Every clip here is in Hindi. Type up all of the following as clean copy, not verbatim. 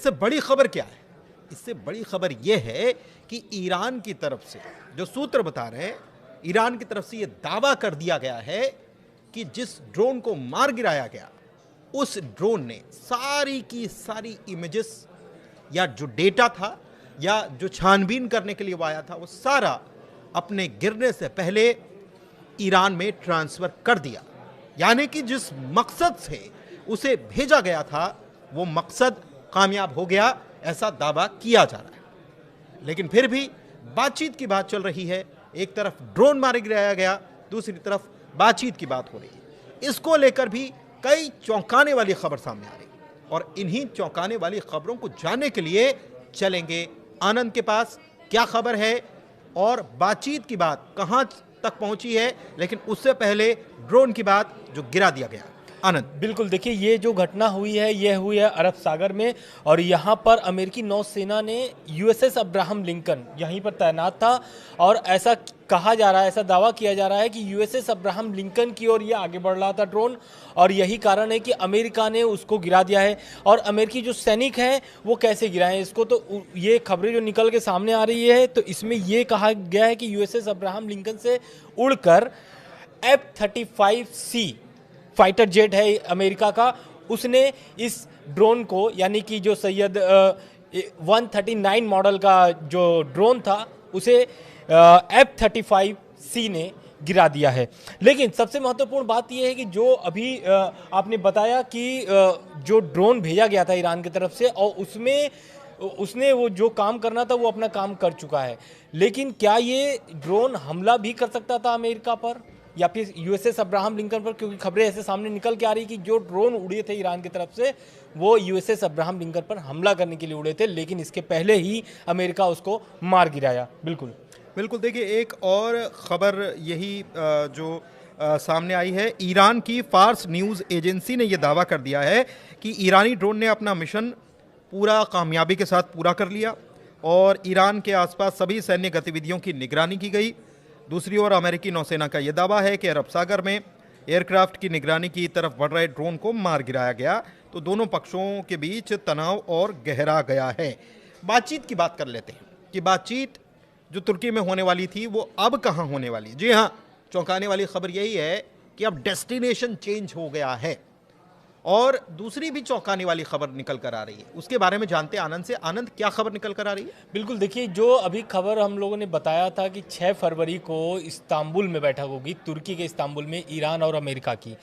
इससे बड़ी खबर क्या है? इससे बड़ी खबर यह है कि ईरान की तरफ से जो सूत्र बता रहे हैं, ईरान की तरफ से यह दावा कर दिया गया है कि जिस ड्रोन को मार गिराया गया, उस ड्रोन ने सारी की सारी इमेजेस या जो डेटा था या जो छानबीन करने के लिए वो आया था, वो सारा अपने गिरने से पहले ईरान में ट्रांसफर कर दिया। यानी कि जिस मकसद से उसे भेजा गया था वो मकसद कामयाब हो गया, ऐसा दावा किया जा रहा है। लेकिन फिर भी बातचीत की बात चल रही है। एक तरफ ड्रोन मार गिराया गया, दूसरी तरफ बातचीत की बात हो रही है। इसको लेकर भी कई चौंकाने वाली खबर सामने आ रही है और इन्हीं चौंकाने वाली खबरों को जानने के लिए चलेंगे आनंद के पास। क्या खबर है और बातचीत की बात कहां तक पहुंची है, लेकिन उससे पहले ड्रोन की बात जो गिरा दिया गया। आनंद। बिल्कुल, देखिए ये जो घटना हुई है ये हुई है अरब सागर में और यहाँ पर अमेरिकी नौसेना ने यूएसएस अब्राहम लिंकन यहीं पर तैनात था और ऐसा कहा जा रहा है, ऐसा दावा किया जा रहा है कि यूएसएस अब्राहम लिंकन की ओर ये आगे बढ़ रहा था ड्रोन और यही कारण है कि अमेरिका ने उसको गिरा दिया है। और अमेरिकी जो सैनिक हैं वो कैसे गिराएं इसको, तो ये खबरें जो निकल के सामने आ रही है तो इसमें ये कहा गया है कि यूएसएस अब्राहम लिंकन से उड़कर F-35C फाइटर जेट है अमेरिका का, उसने इस ड्रोन को यानी कि जो सैयद 139 मॉडल का जो ड्रोन था उसे F-35C ने गिरा दिया है। लेकिन सबसे महत्वपूर्ण बात यह है कि जो अभी आपने बताया कि जो ड्रोन भेजा गया था ईरान की तरफ से और उसने वो जो काम करना था वो अपना काम कर चुका है। लेकिन क्या ये ड्रोन हमला भी कर सकता था अमेरिका पर या फिर यूएसएस अब्राहम लिंकन पर, क्योंकि खबरें ऐसे सामने निकल के आ रही कि जो ड्रोन उड़े थे ईरान की तरफ से वो यूएसएस अब्राहम लिंकन पर हमला करने के लिए उड़े थे, लेकिन इसके पहले ही अमेरिका उसको मार गिराया। बिल्कुल बिल्कुल। देखिए एक और खबर यही जो सामने आई है, ईरान की फार्स न्यूज़ एजेंसी ने यह दावा कर दिया है कि ईरानी ड्रोन ने अपना मिशन पूरा कामयाबी के साथ पूरा कर लिया और ईरान के आसपास सभी सैन्य गतिविधियों की निगरानी की गई। दूसरी ओर अमेरिकी नौसेना का यह दावा है कि अरब सागर में एयरक्राफ्ट की निगरानी की तरफ बढ़ रहे ड्रोन को मार गिराया गया। तो दोनों पक्षों के बीच तनाव और गहरा गया है। बातचीत की बात कर लेते हैं कि बातचीत जो तुर्की में होने वाली थी वो अब कहाँ होने वाली है। जी हाँ, चौंकाने वाली खबर यही है कि अब डेस्टिनेशन चेंज हो गया है। और दूसरी भी चौंकाने वाली खबर निकल कर आ रही है, उसके बारे में जानते हैं आनंद से। आनंद, क्या खबर निकल कर आ रही है? बिल्कुल, देखिए जो अभी खबर हम लोगों ने बताया था कि 6 फरवरी को इस्तांबुल में बैठक होगी, तुर्की के इस्तांबुल में ईरान और अमेरिका की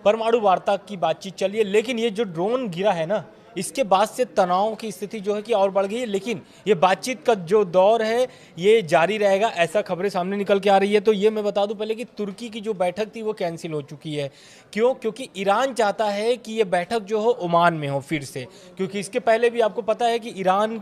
परमाणु वार्ता की बातचीत चली है। लेकिन ये जो ड्रोन गिरा है ना, इसके बाद से तनाव की स्थिति जो है कि और बढ़ गई है। लेकिन ये बातचीत का जो दौर है ये जारी रहेगा, ऐसा खबरें सामने निकल के आ रही है। तो ये मैं बता दूं पहले कि तुर्की की जो बैठक थी वो कैंसिल हो चुकी है। क्यों? क्योंकि ईरान चाहता है कि ये बैठक जो हो ओमान में हो फिर से, क्योंकि इसके पहले भी आपको पता है कि ईरान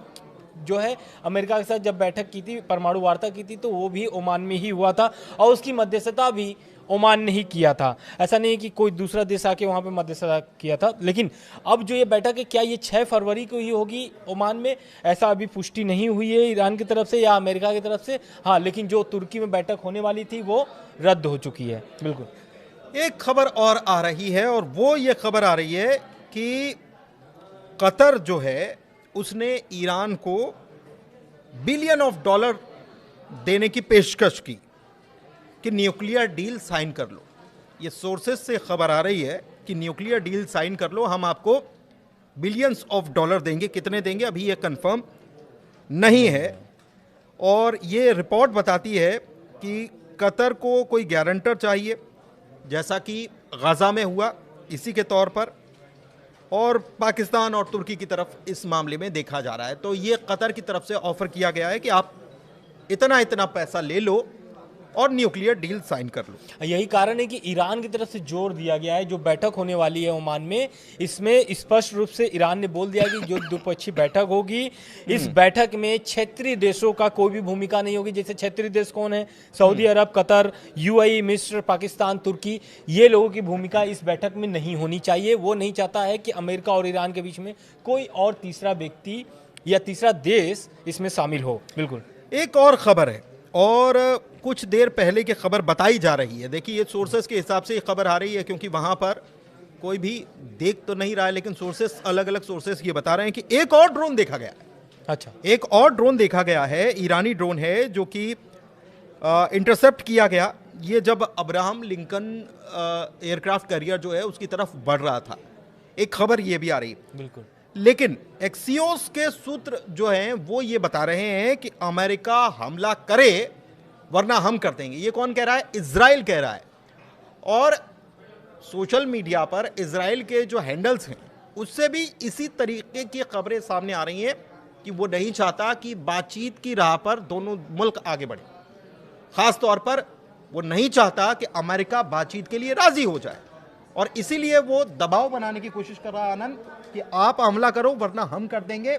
जो है अमेरिका के साथ जब बैठक की थी, परमाणु वार्ता की थी, तो वो भी ओमान में ही हुआ था और उसकी मध्यस्थता भी ओमान ने ही किया था। ऐसा नहीं कि कोई दूसरा देश आके वहाँ पे मध्यस्थता किया था। लेकिन अब जो ये बैठक है, क्या ये 6 फरवरी को ही होगी ओमान में, ऐसा अभी पुष्टि नहीं हुई है ईरान की तरफ से या अमेरिका की तरफ से। हाँ, लेकिन जो तुर्की में बैठक होने वाली थी वो रद्द हो चुकी है। बिल्कुल। एक खबर और आ रही है और वो ये खबर आ रही है कि कतर जो है उसने ईरान को बिलियन ऑफ डॉलर देने की पेशकश की कि न्यूक्लियर डील साइन कर लो। ये सोर्सेस से खबर आ रही है कि न्यूक्लियर डील साइन कर लो, हम आपको बिलियंस ऑफ डॉलर देंगे। कितने देंगे अभी ये कंफर्म नहीं है। और ये रिपोर्ट बताती है कि कतर को कोई गारंटर चाहिए, जैसा कि गाज़ा में हुआ इसी के तौर पर, और पाकिस्तान और तुर्की की तरफ इस मामले में देखा जा रहा है। तो ये कतर की तरफ से ऑफर किया गया है कि आप इतना इतना पैसा ले लो और न्यूक्लियर डील साइन कर लो। यही कारण है कि ईरान की तरफ से जोर दिया गया है। जो बैठक होने वाली है ओमान में, इसमें स्पष्ट रूप से ईरान ने बोल दिया कि जो द्विपक्षीय बैठक होगी, इस बैठक में क्षेत्रीय देशों का कोई भी भूमिका नहीं होगी। जैसे क्षेत्रीय देश कौन है? सऊदी अरब, कतर, यूएई, मिस्र, पाकिस्तान, तुर्की, ये लोगों की भूमिका इस बैठक में नहीं होनी चाहिए। वो नहीं चाहता है कि अमेरिका और ईरान के बीच में कोई और तीसरा व्यक्ति या तीसरा देश इसमें शामिल हो। बिल्कुल। एक और खबर है और कुछ देर पहले की खबर बताई जा रही है। देखिए ये सोर्सेस के हिसाब से ये खबर आ रही है, क्योंकि वहाँ पर कोई भी देख तो नहीं रहा है, लेकिन सोर्सेस, अलग अलग सोर्सेस ये बता रहे हैं कि एक और ड्रोन देखा गया है। अच्छा, एक और ड्रोन देखा गया है, ईरानी ड्रोन है, जो कि इंटरसेप्ट किया गया ये जब अब्राहम लिंकन एयरक्राफ्ट कैरियर जो है उसकी तरफ बढ़ रहा था। एक खबर ये भी आ रही है। बिल्कुल। लेकिन एक्सियोस के सूत्र जो हैं वो ये बता रहे हैं कि अमेरिका हमला करे वरना हम कर देंगे। ये कौन कह रहा है? इजराइल कह रहा है। और सोशल मीडिया पर इजराइल के जो हैंडल्स हैं उससे भी इसी तरीके की खबरें सामने आ रही हैं कि वो नहीं चाहता कि बातचीत की राह पर दोनों मुल्क आगे बढ़े। खास तौर पर वो नहीं चाहता कि अमेरिका बातचीत के लिए राजी हो जाए, और इसीलिए वो दबाव बनाने की कोशिश कर रहा है आनंद कि आप हमला करो वरना हम कर देंगे,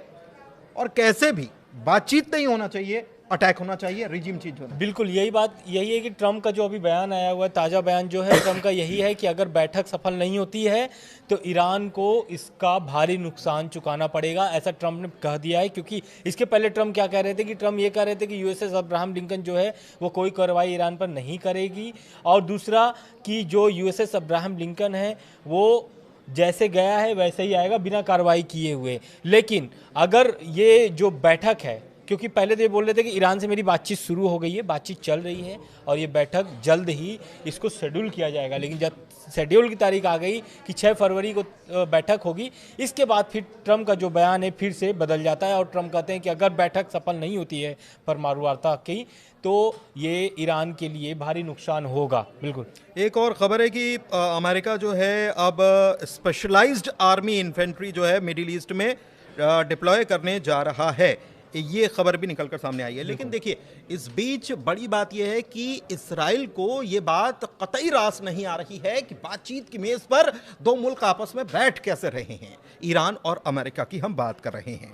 और कैसे भी बातचीत नहीं होना चाहिए, अटैक होना चाहिए, रिजीम चेंज होना। बिल्कुल यही है कि ट्रम्प का जो अभी बयान आया हुआ है, ताज़ा बयान जो है ट्रम्प का यही है कि अगर बैठक सफल नहीं होती है तो ईरान को इसका भारी नुकसान चुकाना पड़ेगा, ऐसा ट्रम्प ने कह दिया है। क्योंकि इसके पहले ट्रम्प क्या कह रहे थे कि ट्रम्प ये कह रहे थे कि यूएसएस अब्राहम लिंकन जो है वो कोई कार्रवाई ईरान पर नहीं करेगी, और दूसरा कि जो यूएसएस अब्राहम लिंकन है वो जैसे गया है वैसे ही आएगा बिना कार्रवाई किए हुए। लेकिन अगर ये जो बैठक है, क्योंकि पहले तो ये बोल रहे थे कि ईरान से मेरी बातचीत शुरू हो गई है, बातचीत चल रही है और ये बैठक जल्द ही इसको शेड्यूल किया जाएगा, लेकिन जब शेड्यूल की तारीख आ गई कि 6 फरवरी को बैठक होगी, इसके बाद फिर ट्रम्प का जो बयान है फिर से बदल जाता है और ट्रम्प कहते हैं कि अगर बैठक सफल नहीं होती है परमाणु वार्ता की तो ये ईरान के लिए भारी नुकसान होगा। बिल्कुल। एक और खबर है कि अमेरिका जो है अब स्पेशलाइज्ड आर्मी इन्फेंट्री जो है मिडिल ईस्ट में डिप्लॉय करने जा रहा है, ये खबर भी निकलकर सामने आई है। लेकिन देखिए, इस बीच बड़ी बात यह है कि इस्राइल को ये बात कतई रास नहीं आ रही है कि बातचीत की मेज पर दो मुल्क आपस में बैठ कैसे रहे हैं। ईरान और अमेरिका की हम बात कर रहे हैं।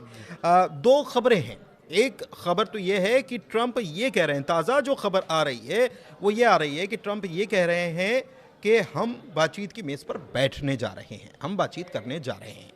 दो खबरें हैं। एक खबर तो ये है कि ट्रंप ये कह रहे हैं, ताज़ा जो खबर आ रही है वो ये आ रही है कि ट्रंप ये कह रहे हैं कि हम बातचीत की मेज पर बैठने जा रहे हैं, हम बातचीत करने जा रहे हैं।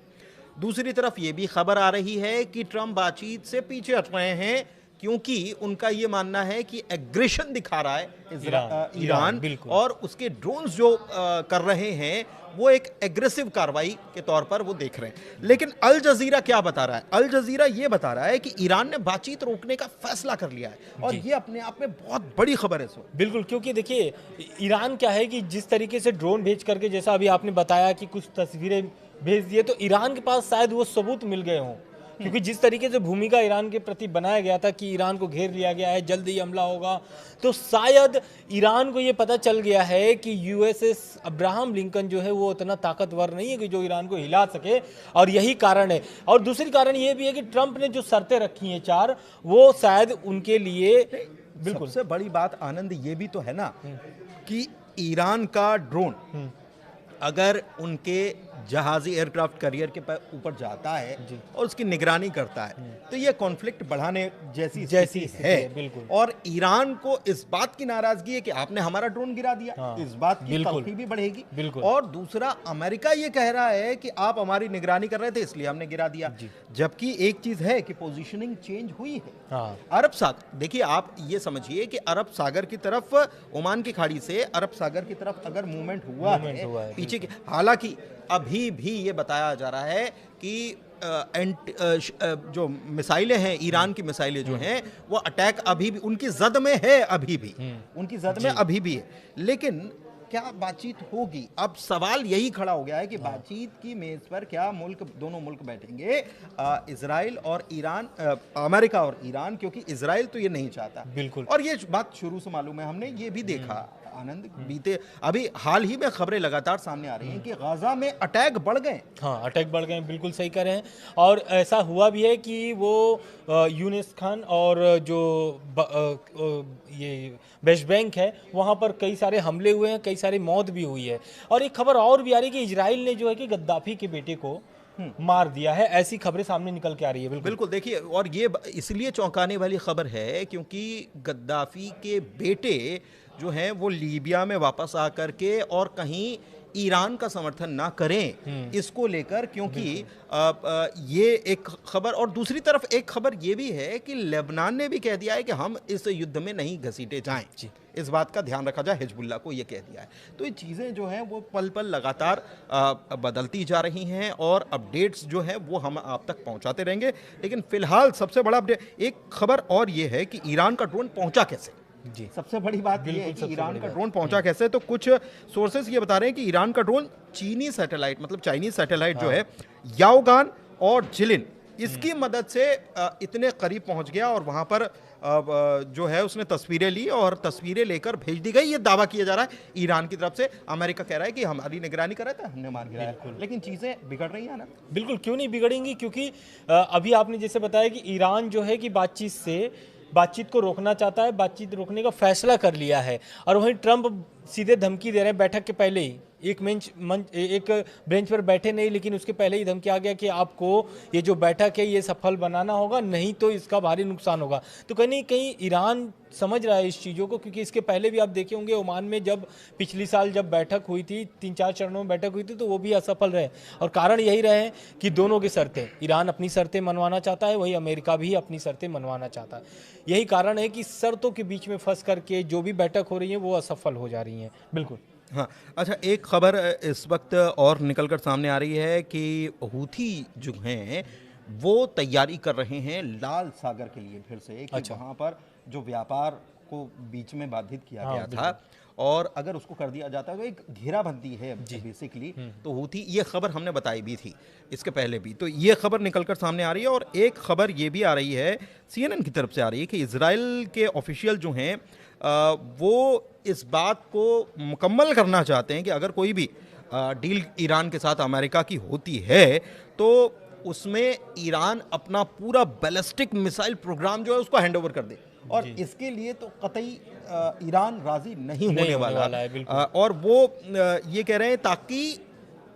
दूसरी तरफ ये भी खबर आ रही है कि ट्रंप बातचीत से पीछे हट रहे हैं क्योंकि उनका ये मानना है कि एग्रेशन दिखा रहा है ईरान और उसके ड्रोन्स जो कर रहे हैं वो एक एग्रेसिव कार्रवाई के तौर पर वो देख रहे हैं। लेकिन अल जजीरा क्या बता रहा है? अल जजीरा ये बता रहा है कि ईरान ने बातचीत रोकने का फैसला कर लिया है, और ये अपने आप में बहुत बड़ी खबर है। सो बिल्कुल, क्योंकि देखिए ईरान क्या है कि जिस तरीके से ड्रोन भेज करके, जैसा अभी आपने बताया कि कुछ तस्वीरें भेज दिए, तो ईरान के पास शायद वो सबूत मिल गए हों, क्योंकि जिस तरीके से भूमिका ईरान के प्रति बनाया गया था कि ईरान को घेर लिया गया है, जल्द ही हमला होगा, तो शायद ईरान को ये पता चल गया है कि यूएसएस अब्राहम लिंकन जो है वो उतना ताकतवर नहीं है कि जो ईरान को हिला सके, और यही कारण है। और दूसरी कारण ये भी है कि ट्रंप ने जो शर्तें रखी हैं 4, वो शायद उनके लिए बिल्कुल। सबसे बड़ी बात आनंद ये भी तो है ना कि ईरान का ड्रोन अगर उनके जहाजी एयरक्राफ्ट कैरियर के ऊपर जाता है और उसकी निगरानी करता है तो ये कॉन्फ्लिक्ट बढ़ाने जैसी है। बिल्कुल। और ईरान को इस बात की नाराजगी है कि आपने हमारा ड्रोन गिरा दिया, इस बात की तलखी भी बढ़ेगी। बिल्कुल। और दूसरा, अमेरिका ये कह रहा है कि आप हमारी निगरानी कर रहे थे इसलिए हमने गिरा दिया, जबकि एक चीज है कि पोजीशनिंग चेंज हुई है। अरब सागर, देखिए आप ये समझिए कि अरब सागर की तरफ, ओमान की खाड़ी से अरब सागर की तरफ अगर मूवमेंट हुआ है पीछे की, हालांकि अभी भी ये बताया जा रहा है कि जो मिसाइलें हैं, ईरान की मिसाइलें जो हैं वो अटैक अभी भी उनकी जद में है, अभी भी उनकी जद में अभी भी है। लेकिन क्या बातचीत होगी? अब सवाल यही खड़ा हो गया है कि बातचीत की मेज पर क्या दोनों मुल्क बैठेंगे, इजराइल और ईरान, अमेरिका और ईरान, क्योंकि इजराइल तो ये नहीं चाहता। बिल्कुल। और ये बात शुरू से मालूम है, हमने ये भी देखा आनंद, बीते अभी हाल ही में खबरें लगातार सामने आ रही हैं कि गाजा में अटैक बढ़ गए। अटैक बढ़ गए, बिल्कुल सही कह रहे हैं। और ऐसा हुआ भी है कि वो यूनिस खान और जो ये वेस्ट बैंक है वहाँ पर कई सारे हमले हुए हैं, कई सारी मौत भी हुई है। और एक खबर और भी आ रही है कि इजराइल ने जो है कि गद्दाफी के बेटे को मार दिया है, ऐसी खबरें सामने निकल के आ रही है। बिल्कुल देखिए, और ये इसलिए चौंकाने वाली खबर है क्योंकि गद्दाफी के बेटे जो हैं वो लीबिया में वापस आकर के और कहीं ईरान का समर्थन ना करें इसको लेकर, क्योंकि ये एक खबर। और दूसरी तरफ एक खबर ये भी है कि लेबनान ने भी कह दिया है कि हम इस युद्ध में नहीं घसीटे जाएं। इस बात का ध्यान रखा जाए, हिजबुल्लाह को ये कह दिया है। तो ये चीज़ें जो हैं वो पल पल लगातार बदलती जा रही हैं और अपडेट्स जो हैं वो हम आप तक पहुंचाते रहेंगे। लेकिन फिलहाल सबसे बड़ा अपडेट, एक खबर और ये है कि ईरान का ड्रोन पहुंचा कैसे। जी, सबसे बड़ी बात ये है बिल्कुल कि सबसे ईरान बड़ी का बात। ड्रोन पहुंचा कैसे। तो कुछ सोर्सेस ये बता रहे हैं कि ईरान का ड्रोन चीनी सैटेलाइट, मतलब चाइनीज सैटेलाइट जो है याओगान और जिलिन, इसकी मदद से इतने करीब पहुंच गया और वहां पर जो है उसने तस्वीरें ली और तस्वीरें लेकर भेज दी गई। ये दावा किया जा रहा है ईरान की तरफ से। अमेरिका कह रहा है कि हमारी निगरानी कर रहा था, हमने मार गिराया। लेकिन चीजें बिगड़ रही हैं ना। बिल्कुल क्यों नहीं बिगड़ेंगी, क्योंकि अभी आपने जैसे बताया कि ईरान जो है कि बातचीत को रोकना चाहता है, बातचीत रोकने का फैसला कर लिया है। और वहीं ट्रंप सीधे धमकी दे रहे हैं बैठक के पहले ही, एक बेंच पर बैठे नहीं, लेकिन उसके पहले ही धमकी आ गया कि आपको ये जो बैठक है ये सफल बनाना होगा, नहीं तो इसका भारी नुकसान होगा। तो कहीं ना कहीं ईरान समझ रहा है इस चीज़ों को, क्योंकि इसके पहले भी आप देखे होंगे ओमान में जब पिछली साल जब बैठक हुई थी, 3-4 चरणों में बैठक हुई थी, तो वो भी असफल रहे। और कारण यही रहे कि दोनों की शर्तें, ईरान अपनी शर्तें मनवाना चाहता है, वही अमेरिका भी अपनी शर्तें मनवाना चाहता है। यही कारण है कि शर्तों के बीच में फंस करके जो भी बैठक हो रही है वो असफल हो जा रही है। बिल्कुल। हाँ, अच्छा, एक खबर इस वक्त और निकलकर सामने आ रही है कि हूथी जो हैं वो तैयारी कर रहे हैं लाल सागर के लिए फिर से, कि अच्छा। वहाँ पर जो व्यापार को बीच में बाधित किया हाँ, गया था, और अगर उसको कर दिया जाता है तो एक घेराबंदी है बेसिकली। तो हूथी, ये खबर हमने बताई भी थी इसके पहले भी, तो ये खबर निकलकर सामने आ रही है। और एक खबर ये भी आ रही है CNN की तरफ से आ रही है कि इजराइल के ऑफिशियल जो हैं वो इस बात को मुकम्मल करना चाहते हैं कि अगर कोई भी डील ईरान के साथ अमेरिका की होती है तो उसमें ईरान अपना पूरा बैलिस्टिक मिसाइल प्रोग्राम जो है उसको हैंड ओवर कर दे। और इसके लिए तो कतई ईरान राजी नहीं होने वाला है, बिल्कुल। और वो ये कह रहे हैं ताकि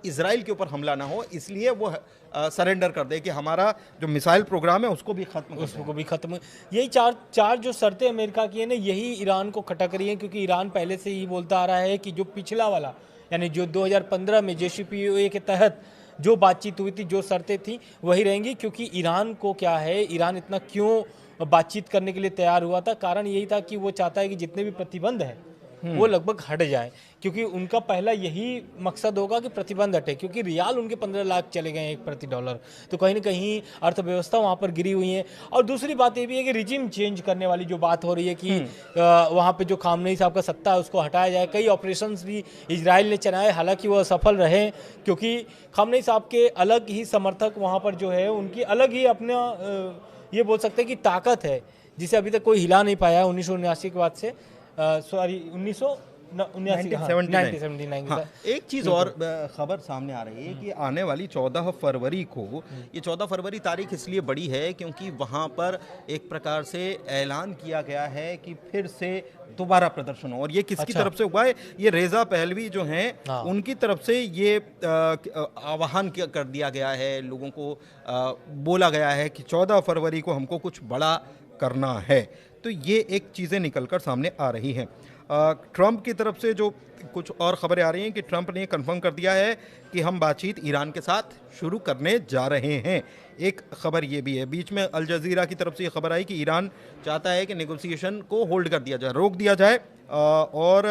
इजराइल के ऊपर हमला ना हो, इसलिए वो सरेंडर कर दे कि हमारा जो मिसाइल प्रोग्राम है उसको भी खत्म कर दें। उसको भी खत्म। यही चार जो शर्तें अमेरिका की है ना, यही ईरान को खटक रही हैं, क्योंकि ईरान पहले से ही बोलता आ रहा है कि जो पिछला वाला, यानी जो 2015 में JCPOA के तहत जो बातचीत हुई थी, जो शर्तें थी वही रहेंगी। क्योंकि ईरान को क्या है, ईरान इतना क्यों बातचीत करने के लिए तैयार हुआ था, कारण यही था कि वो चाहता है कि जितने भी प्रतिबंध हैं वो लगभग हट जाए, क्योंकि उनका पहला यही मकसद होगा कि प्रतिबंध हटे, क्योंकि रियाल उनके 15 लाख चले गए एक प्रति डॉलर। तो कहीं ना कहीं अर्थव्यवस्था वहाँ पर गिरी हुई है। और दूसरी बात ये भी है कि रिजिम चेंज करने वाली जो बात हो रही है कि वहाँ पे जो खामनेई साहब का सत्ता है उसको हटाया जाए। कई ऑपरेशंस भी इजराइल ने चलाए, हालांकि वो असफल रहे, क्योंकि खामनेई साहब के अलग ही समर्थक वहाँ पर जो है उनकी अलग ही अपना ये बोल सकते हैं कि ताकत है, जिसे अभी तक कोई हिला नहीं पाया है 1979 के बाद से। सॉरी 1979। हाँ, एक चीज़ और खबर सामने आ रही है कि आने वाली 14 फरवरी को, ये 14 फरवरी तारीख इसलिए बड़ी है क्योंकि वहाँ पर एक प्रकार से ऐलान किया गया है कि फिर से दोबारा प्रदर्शन हो। और ये किसकी तरफ से हुआ है? ये रेजा पहलवी जो हैं उनकी तरफ से ये आह्वान कर दिया गया है, लोगों को बोला गया है कि 14 फरवरी को हमको कुछ बड़ा करना है। तो ये एक चीज़ें निकलकर सामने आ रही हैं। ट्रंप की तरफ से जो कुछ और खबरें आ रही हैं कि ट्रंप ने कंफर्म कर दिया है कि हम बातचीत ईरान के साथ शुरू करने जा रहे हैं। एक खबर ये भी है, बीच में अल जजीरा की तरफ से ये खबर आई कि ईरान चाहता है कि नेगोशिएशन को होल्ड कर दिया जाए, रोक दिया जाए, और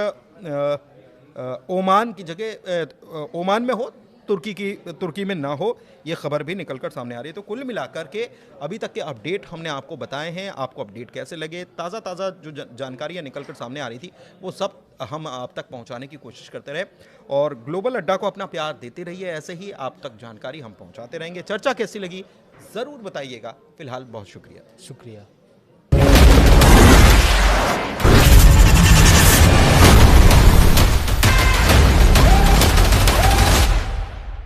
ओमान की जगह ओमान में हो, तुर्की में ना हो। ये खबर भी निकलकर सामने आ रही है। तो कुल मिलाकर के अभी तक के अपडेट हमने आपको बताए हैं। आपको अपडेट कैसे लगे, ताज़ा जो जानकारियाँ निकलकर सामने आ रही थी वो सब हम आप तक पहुंचाने की कोशिश करते रहे। और ग्लोबल अड्डा को अपना प्यार देते रहिए, ऐसे ही आप तक जानकारी हम पहुंचाते रहेंगे। चर्चा कैसी लगी ज़रूर बताइएगा। फिलहाल बहुत शुक्रिया।